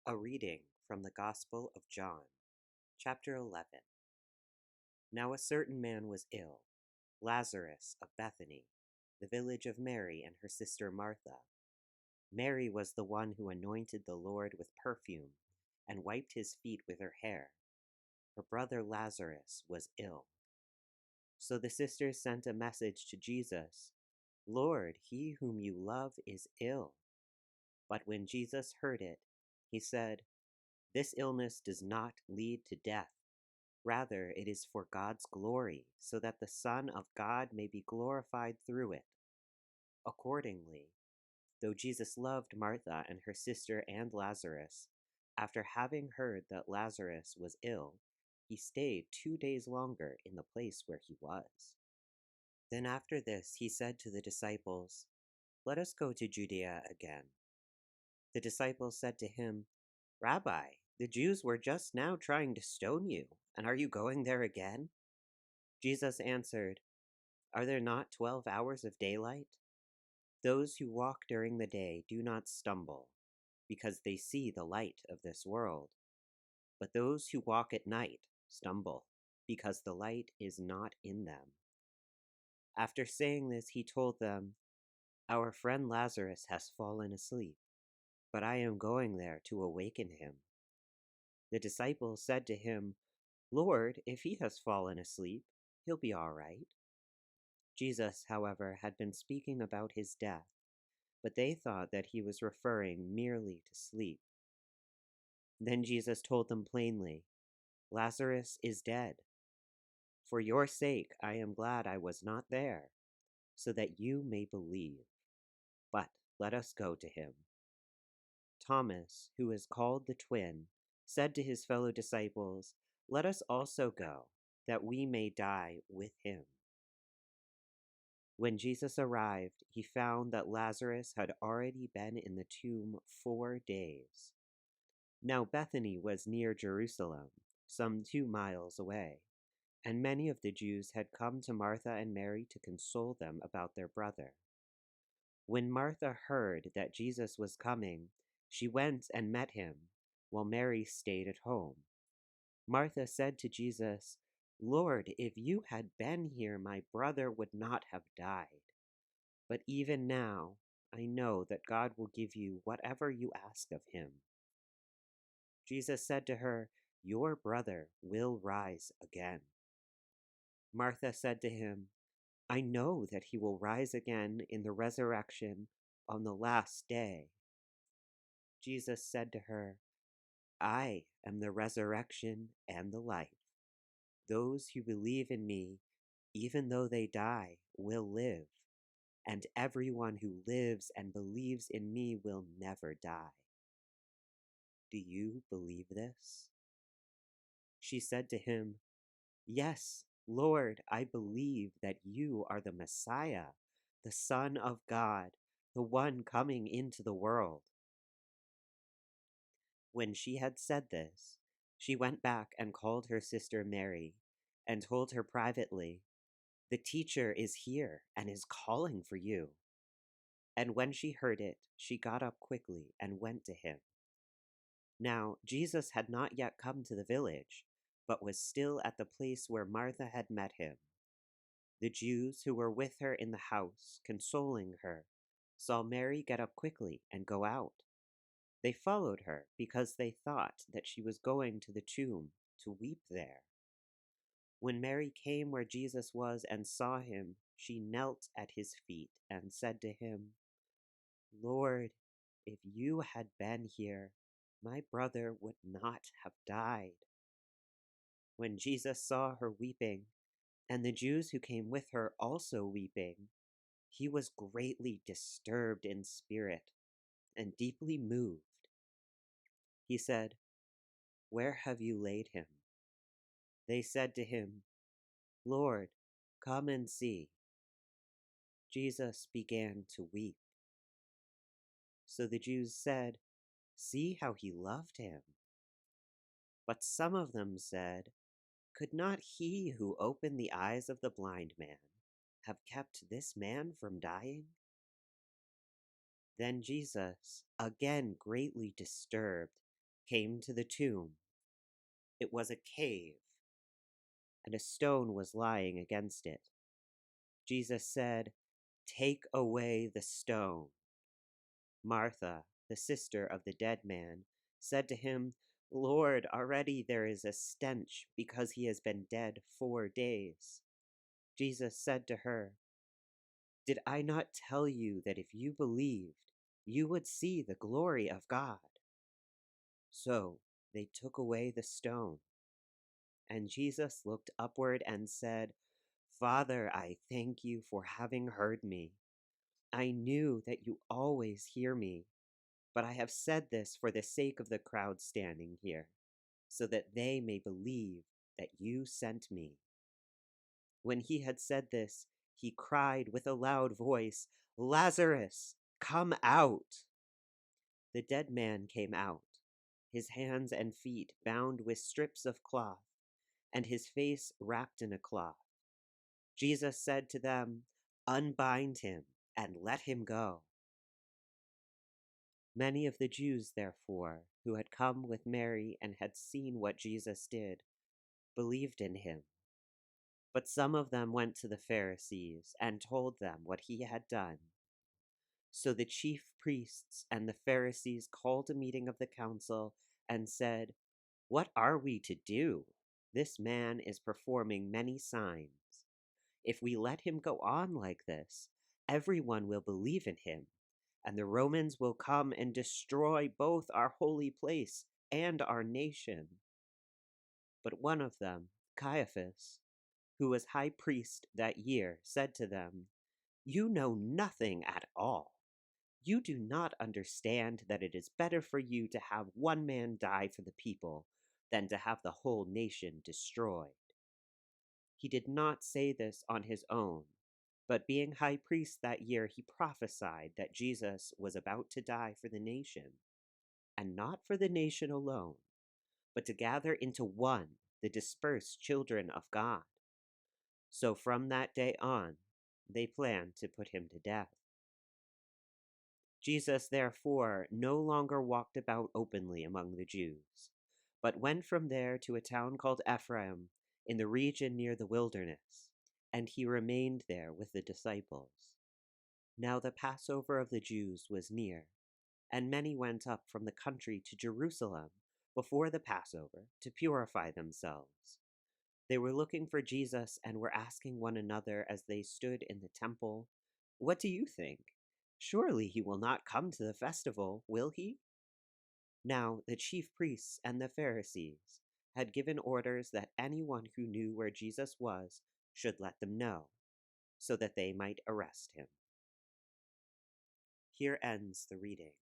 A reading from the Gospel of John, chapter 11. Now a certain man was ill, Lazarus of Bethany, the village of Mary and her sister Martha. Mary was the one who anointed the Lord with perfume and wiped his feet with her hair. Her brother Lazarus was ill. So the sisters sent a message to Jesus, "Lord, he whom you love is ill." But when Jesus heard it, he said, "This illness does not lead to death. Rather, it is for God's glory, so that the Son of God may be glorified through it." Accordingly, though Jesus loved Martha and her sister and Lazarus, after having heard that Lazarus was ill, he stayed 2 days longer in the place where he was. Then after this he said to the disciples, "Let us go to Judea again." The disciples said to him, "Rabbi, the Jews were just now trying to stone you, and are you going there again?" Jesus answered, "Are there not 12 hours of daylight? Those who walk during the day do not stumble, because they see the light of this world. But those who walk at night stumble, because the light is not in them." After saying this, he told them, "Our friend Lazarus has fallen asleep, but I am going there to awaken him." The disciples said to him, "Lord, if he has fallen asleep, he'll be all right." Jesus, however, had been speaking about his death, but they thought that he was referring merely to sleep. Then Jesus told them plainly, "Lazarus is dead. For your sake I am glad I was not there, so that you may believe. But let us go to him." Thomas, who is called the twin, said to his fellow disciples, "Let us also go, that we may die with him." When Jesus arrived, he found that Lazarus had already been in the tomb 4 days. Now Bethany was near Jerusalem, some 2 miles away, and many of the Jews had come to Martha and Mary to console them about their brother. When Martha heard that Jesus was coming, she went and met him, while Mary stayed at home. Martha said to Jesus, "Lord, if you had been here, my brother would not have died. But even now, I know that God will give you whatever you ask of him." Jesus said to her, "Your brother will rise again." Martha said to him, "I know that he will rise again in the resurrection on the last day." Jesus said to her, "I am the resurrection and the life. Those who believe in me, even though they die, will live, and everyone who lives and believes in me will never die. Do you believe this?" She said to him, "Yes, Lord, I believe that you are the Messiah, the Son of God, the one coming into the world." When she had said this, she went back and called her sister Mary, and told her privately, "The teacher is here and is calling for you." And when she heard it, she got up quickly and went to him. Now Jesus had not yet come to the village, but was still at the place where Martha had met him. The Jews who were with her in the house, consoling her, saw Mary get up quickly and go out. They followed her because they thought that she was going to the tomb to weep there. When Mary came where Jesus was and saw him, she knelt at his feet and said to him, "Lord, if you had been here, my brother would not have died." When Jesus saw her weeping, and the Jews who came with her also weeping, he was greatly disturbed in spirit and deeply moved. He said, "Where have you laid him?" They said to him, "Lord, come and see." Jesus began to weep. So the Jews said, "See how he loved him." But some of them said, "Could not he who opened the eyes of the blind man have kept this man from dying?" Then Jesus, again greatly disturbed, came to the tomb. It was a cave, and a stone was lying against it. Jesus said, "Take away the stone." Martha, the sister of the dead man, said to him, "Lord, already there is a stench, because he has been dead 4 days." Jesus said to her, "Did I not tell you that if you believed, you would see the glory of God?" So they took away the stone. And Jesus looked upward and said, "Father, I thank you for having heard me. I knew that you always hear me, but I have said this for the sake of the crowd standing here, so that they may believe that you sent me." When he had said this, he cried with a loud voice, "Lazarus, come out!" The dead man came out, his hands and feet bound with strips of cloth, and his face wrapped in a cloth. Jesus said to them, "Unbind him and let him go." Many of the Jews, therefore, who had come with Mary and had seen what Jesus did, believed in him. But some of them went to the Pharisees and told them what he had done. So the chief priests and the Pharisees called a meeting of the council and said, "What are we to do? This man is performing many signs. If we let him go on like this, everyone will believe in him, and the Romans will come and destroy both our holy place and our nation." But one of them, Caiaphas, who was high priest that year, said to them, "You know nothing at all. You do not understand that it is better for you to have one man die for the people than to have the whole nation destroyed." He did not say this on his own, but being high priest that year, he prophesied that Jesus was about to die for the nation, and not for the nation alone, but to gather into one the dispersed children of God. So from that day on, they planned to put him to death. Jesus, therefore, no longer walked about openly among the Jews, but went from there to a town called Ephraim, in the region near the wilderness, and he remained there with the disciples. Now the Passover of the Jews was near, and many went up from the country to Jerusalem before the Passover to purify themselves. They were looking for Jesus and were asking one another as they stood in the temple, "What do you think? Surely he will not come to the festival, will he?" Now the chief priests and the Pharisees had given orders that anyone who knew where Jesus was should let them know, so that they might arrest him. Here ends the reading.